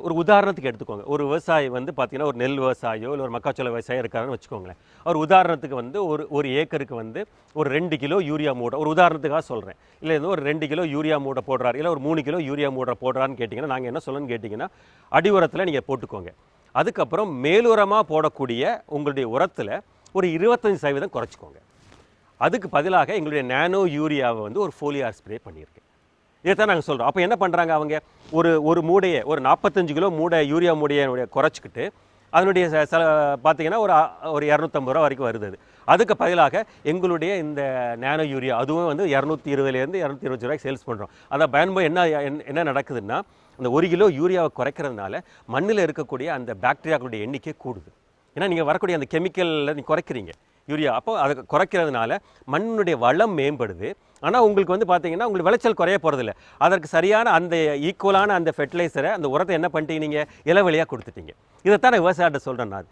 ஒரு உதாரணத்துக்கு எடுத்துக்கோங்க. ஒரு விவசாயி வந்து பார்த்தீங்கன்னா, ஒரு நெல் விவசாயியோ இல்லை ஒரு மக்காச்சோள விவசாயியோ இருக்காருன்னு வச்சுக்கோங்களேன். அவர் உதாரணத்துக்கு வந்து ஒரு ஏக்கருக்கு வந்து ஒரு 2 கிலோ யூரியா மூடை, ஒரு உதாரணத்துக்காக சொல்கிறேன், இல்லை ஏதோ ஒரு 2 கிலோ யூரியா மூடை போடுறாரு, இல்லை ஒரு 3 கிலோ யூரியா மூடை போடுறான்னு கேட்டிங்கன்னா, நாங்கள் என்ன சொல்லணும்னு கேட்டிங்கன்னா, அடி உரத்தில் நீங்கள் போட்டுக்கோங்க. அதுக்கப்புறம் மேலுரமாக போடக்கூடிய உங்களுடைய உரத்தில் ஒரு 25% குறைச்சிக்கோங்க. அதுக்கு பதிலாக எங்களுடைய நானோ யூரியாவை வந்து ஒரு ஃபோலியார் ஸ்ப்ரே பண்ணியிருக்கேன். இதைத்தான் நாங்கள் சொல்கிறோம். அப்போ என்ன பண்ணுறாங்க அவங்க, ஒரு மூடையை, ஒரு 45 கிலோ மூடை யூரியா மூடையை குறைச்சிக்கிட்டு அதனுடைய பார்த்தீங்கன்னா ஒரு 250 ரூபா வரைக்கும் வருது. அதுக்கு பதிலாக எங்களுடைய இந்த நானோ யூரியா அதுவும் வந்து 220லேருந்து 225 ரூபாய்க்கு சேல்ஸ் பண்ணுறோம். அதை பயன்போது என்ன நடக்குதுன்னா, அந்த 1 கிலோ யூரியாவை குறைக்கிறதுனால மண்ணில் இருக்கக்கூடிய அந்த பாக்டீரியாக்களுடைய எண்ணிக்கை கூடுது. ஏன்னா நீங்கள் வரக்கூடிய அந்த கெமிக்கலில் நீங்கள் குறைக்கிறீங்க யூரியா. அப்போ அதை குறைக்கிறதுனால மண்ணுடைய வளம் மேம்படுது. ஆனால் உங்களுக்கு வந்து பார்த்தீங்கன்னா, உங்களுக்கு விளைச்சல் குறைய போகிறதில்ல. அதற்கு சரியான அந்த ஈக்குவலான அந்த ஃபெர்டிலைசரை, அந்த உரத்தை என்ன பண்ணிட்டீங்க, நீங்கள் இலவெளியாக கொடுத்துட்டீங்க. இதைத்தான் நான் விவசாயிட்ட சொல்கிறேன். நான்